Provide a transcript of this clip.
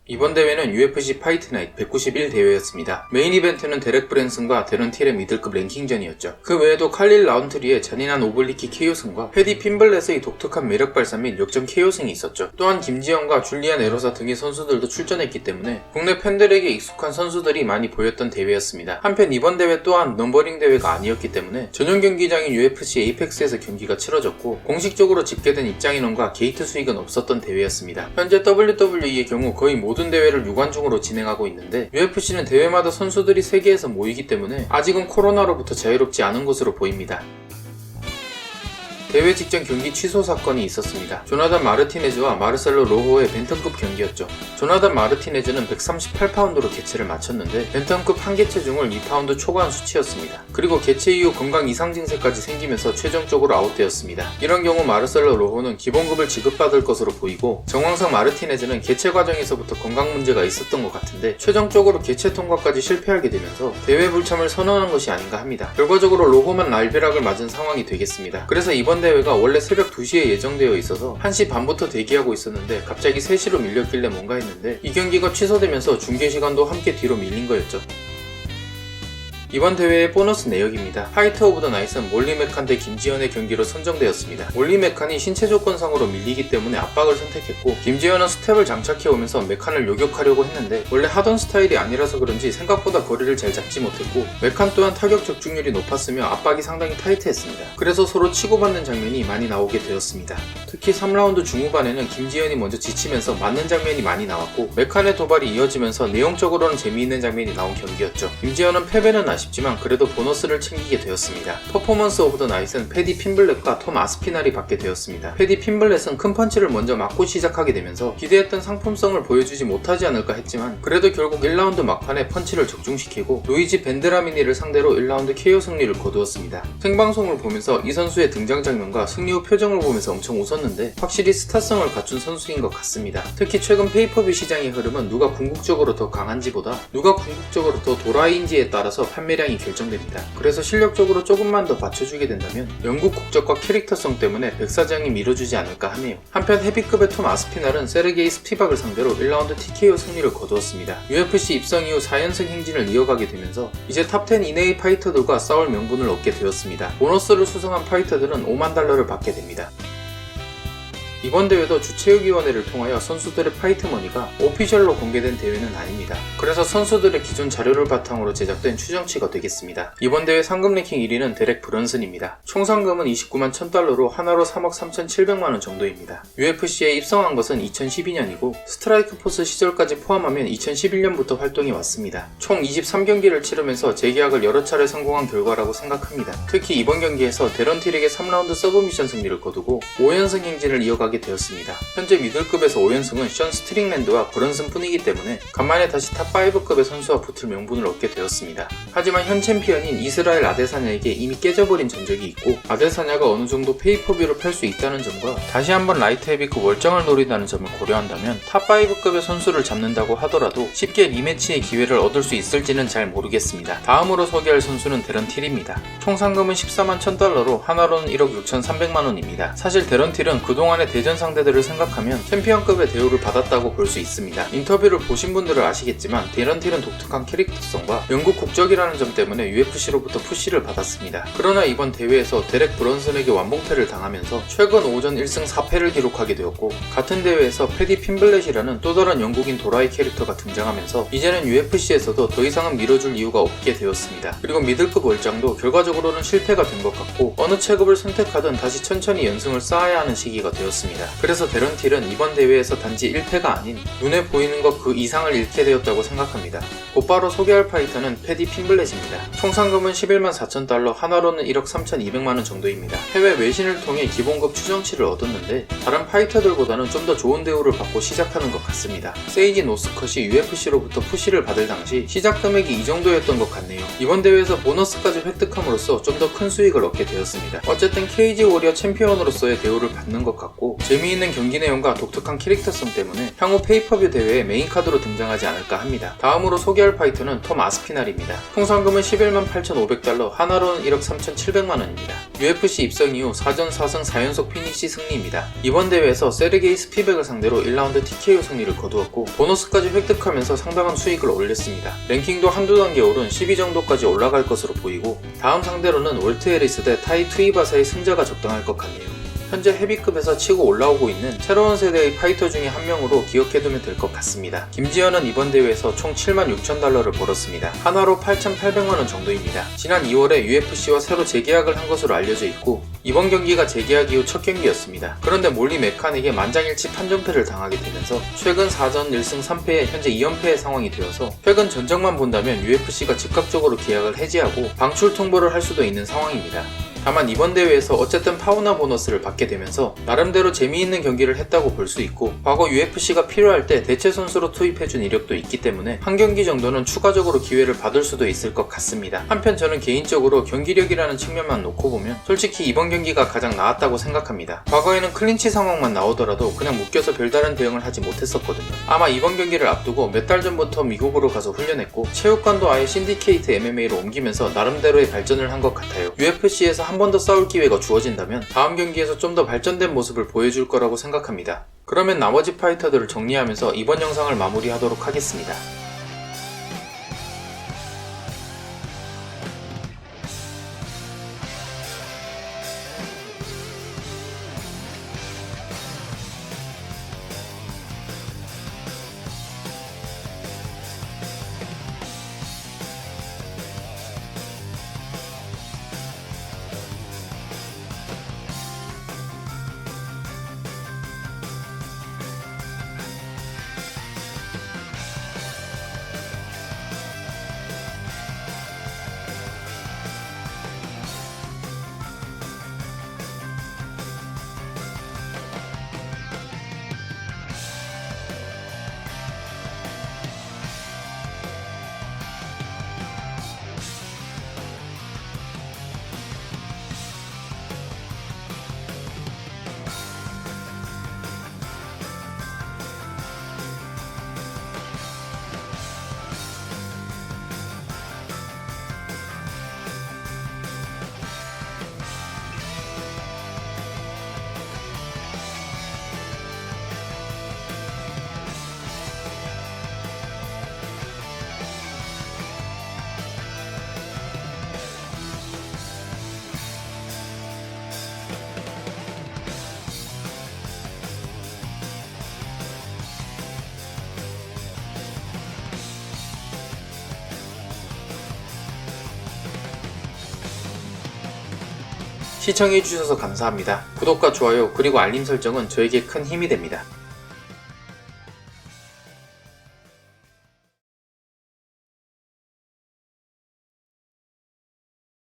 이번 대회는 UFC 파이트 나이트 191 대회였습니다. 메인 이벤트는 데렉 브랜슨과 데런 틸의 미들급 랭킹전이었죠. 그 외에도 칼릴 라운트리의 잔인한 오블리키 KO승과 패디 핀블렛의 독특한 매력 발산 및 역전 KO승이 있었죠. 또한 김지현과 줄리안 에로사 등의 선수들도 출전했기 때문에 국내 팬들에게 익숙한 선수들이 많이 보였던 대회였습니다. 한편 이번 대회 또한 넘버링 대회가 아니었기 때문에 전용 경기장인 UFC 에이펙스에서 경기가 치러졌고 공식적으로 집계된 입장인원과 게이트 수익은 없었던 대회였습니다. 현재 WWE의 경우 거의 모든 대회를 유관중으로 진행하고 있는데 UFC는 대회마다 선수들이 세계에서 모이기 때문에 아직은 코로나로부터 자유롭지 않은 것으로 보입니다. 대회 직전 경기 취소 사건이 있었습니다. 조나단 마르티네즈와 마르셀로 로호의 벤턴급 경기였죠. 조나단 마르티네즈는 138파운드로 개체를 마쳤는데 벤턴급 한 개체 중을 2파운드 초과한 수치였습니다. 그리고 개체 이후 건강 이상 증세까지 생기면서 최종적으로 아웃되었습니다. 이런 경우 마르셀로 로호는 기본급을 지급받을 것으로 보이고 정황상 마르티네즈는 개체 과정에서부터 건강 문제가 있었던 것 같은데 최종적으로 개체 통과까지 실패하게 되면서 대회 불참을 선언한 것이 아닌가 합니다. 결과적으로 로호만 날벼락을 맞은 상황이 되겠습니다. 그래서 이번 대회가 원래 새벽 2시에 예정되어 있어서 1시 반부터 대기하고 있었는데 갑자기 3시로 밀렸길래 뭔가 했는데 이 경기가 취소되면서 중계시간도 함께 뒤로 밀린 거였죠. 이번 대회의 보너스 내역입니다. 파이터 오브 더 나이트는 몰리 메칸 대 김지현의 경기로 선정되었습니다. 몰리 메칸이 신체 조건상으로 밀리기 때문에 압박을 선택했고 김지현은 스텝을 장착해오면서 메칸을 요격하려고 했는데 원래 하던 스타일이 아니라서 그런지 생각보다 거리를 잘 잡지 못했고 메칸 또한 타격 적중률이 높았으며 압박이 상당히 타이트했습니다. 그래서 서로 치고받는 장면이 많이 나오게 되었습니다. 특히 3라운드 중후반에는 김지현이 먼저 지치면서 맞는 장면이 많이 나왔고 메칸의 도발이 이어지면서 내용적으로는 재미있는 장면이 나온 경기였죠. 김지현은 패배는 아쉽지만 그래도 보너스를 챙기게 되었습니다. 퍼포먼스 오브 더 나이트는 패디 핀블렛과 톰 아스피날이 받게 되었습니다. 패디 핀블렛은 큰 펀치를 먼저 맞고 시작하게 되면서 기대했던 상품성을 보여주지 못하지 않을까 했지만 그래도 결국 1라운드 막판에 펀치를 적중시키고 루이지 벤드라미니를 상대로 1라운드 KO 승리를 거두었습니다. 생방송을 보면서 이 선수의 등장 장면과 승리 후 표정을 보면서 엄청 웃었는데 확실히 스타성을 갖춘 선수인 것 같습니다. 특히 최근 페이퍼뷰 시장의 흐름은 누가 궁극적으로 더 강한지보다 누가 궁극적으로 더 도라이인지에 따라서 판매량이 결정됩니다. 그래서 실력적으로 조금만 더 받쳐주게 된다면 영국 국적과 캐릭터성 때문에 백사장이 밀어주지 않을까 하네요. 한편 헤비급의 톰 아스피날은 세르게이 스피박을 상대로 1라운드 TKO 승리를 거두었습니다. UFC 입성 이후 4연승 행진을 이어가게 되면서 이제 탑10 이내의 파이터들과 싸울 명분을 얻게 되었습니다. 보너스를 수상한 파이터들은 $50,000를 받게 됩니다. 이번 대회도 주최의위원회를 통하여 선수들의 파이트머니가 오피셜로 공개된 대회는 아닙니다. 그래서 선수들의 기존 자료를 바탕으로 제작된 추정치가 되겠습니다. 이번 대회 상금 랭킹 1위는 데렉 브런슨입니다. 총 상금은 29만 $1,000로 하나로 3억 3,700만원 정도입니다. UFC에 입성한 것은 2012년이고 스트라이크 포스 시절까지 포함하면 2011년부터 활동해 왔습니다. 총 23경기를 치르면서 재계약을 여러 차례 성공한 결과라고 생각합니다. 특히 이번 경기에서 데런 틸에게 3라운드 서브미션 승리를 거두고 5연승 행진을 이어가게 되었습니다. 현재 미들급에서 5연승은 션 스트링랜드와 브런슨 뿐이기 때문에 간만에 다시 탑5급의 선수와 붙을 명분을 얻게 되었습니다. 하지만 현 챔피언인 이스라엘 아데사냐에게 이미 깨져버린 전적이 있고 아데사냐가 어느 정도 페이퍼뷰를 팔 수 있다는 점과 다시 한번 라이트 헤비급 월장을 노린다는 점을 고려한다면 탑5급의 선수를 잡는다고 하더라도 쉽게 리매치의 기회를 얻을 수 있을지는 잘 모르겠습니다. 다음으로 소개할 선수는 데런 틸입니다. 총 상금은 14만 $1,000로 하나로는 1억 6,300만원입니다. 사실 데런 틸은 그동안의 대전 상대들을 생각하면 챔피언급의 대우를 받았다고 볼 수 있습니다. 인터뷰를 보신 분들은 아시겠지만 데런 틸은 독특한 캐릭터성과 영국 국적이라는 점 때문에 UFC로부터 푸시를 받았습니다. 그러나 이번 대회에서 데렉 브런슨에게 완봉패를 당하면서 최근 오전 1승 4패를 기록하게 되었고 같은 대회에서 패디 핀블렛이라는 또 다른 영국인 도라이 캐릭터가 등장하면서 이제는 UFC에서도 더 이상은 밀어줄 이유가 없게 되었습니다. 그리고 미들급 월장도 결과적으로는 실패가 된 것 같고 어느 체급을 선택하든 다시 천천히 연승을 쌓아야 하는 시기가 되었습니다. 그래서 데런 틸은 이번 대회에서 단지 1패가 아닌 눈에 보이는 것 그 이상을 잃게 되었다고 생각합니다. 곧바로 소개할 파이터는 패디 핀블렛입니다. 총 상금은 11만 $4,000, 하나로는 1억 3,200만원 정도입니다. 해외 외신을 통해 기본급 추정치를 얻었는데 다른 파이터들보다는 좀 더 좋은 대우를 받고 시작하는 것 같습니다. 세이지 노스컷이 UFC로부터 푸시를 받을 당시 시작 금액이 이 정도였던 것 같네요. 이번 대회에서 보너스까지 획득함으로써 좀 더 큰 수익을 얻게 되었습니다. 어쨌든 케이지 워리어 챔피언으로서의 대우를 받는 것 같고 있고 재미있는 경기 내용과 독특한 캐릭터성 때문에 향후 페이퍼뷰 대회에 메인 카드로 등장하지 않을까 합니다. 다음으로 소개할 파이터는 톰 아스피날입니다. 총 상금은 11만 8,500달러, 하나로는 1억 3,700만원입니다. UFC 입성 이후 4전 4승 4연속 피니시 승리입니다. 이번 대회에서 세르게이 스피백을 상대로 1라운드 TKO 승리를 거두었고 보너스까지 획득하면서 상당한 수익을 올렸습니다. 랭킹도 한두 단계 오른 10위 정도까지 올라갈 것으로 보이고 다음 상대로는 월트 해리스 대 타이 투이바사의 승자가 적당할 것 같네요. 현재 헤비급에서 치고 올라오고 있는 새로운 세대의 파이터 중에 한 명으로 기억해두면 될 것 같습니다. 김지현은 이번 대회에서 총 7만 6천 달러를 벌었습니다. 하나로 8,800만원 정도입니다. 지난 2월에 UFC와 새로 재계약을 한 것으로 알려져 있고 이번 경기가 재계약 이후 첫 경기였습니다. 그런데 몰리 메칸에게 만장일치 판정패를 당하게 되면서 최근 4전 1승 3패에 현재 2연패의 상황이 되어서 최근 전적만 본다면 UFC가 즉각적으로 계약을 해지하고 방출 통보를 할 수도 있는 상황입니다. 다만 이번 대회에서 어쨌든 파워나 보너스를 받게 되면서 나름대로 재미있는 경기를 했다고 볼 수 있고 과거 UFC가 필요할 때 대체 선수로 투입해준 이력도 있기 때문에 한 경기 정도는 추가적으로 기회를 받을 수도 있을 것 같습니다. 한편 저는 개인적으로 경기력이라는 측면만 놓고 보면 솔직히 이번 경기가 가장 나았다고 생각합니다. 과거에는 클린치 상황만 나오더라도 그냥 묶여서 별다른 대응을 하지 못했었거든요. 아마 이번 경기를 앞두고 몇 달 전부터 미국으로 가서 훈련했고 체육관도 아예 신디케이트 MMA로 옮기면서 나름대로의 발전을 한 것 같아요. UFC에서 한 번 더 싸울 기회가 주어진다면 다음 경기에서 좀 더 발전된 모습을 보여줄 거라고 생각합니다. 그러면 나머지 파이터들을 정리하면서 이번 영상을 마무리하도록 하겠습니다. 시청해주셔서 감사합니다. 구독과 좋아요 그리고 알림 설정은 저에게 큰 힘이 됩니다.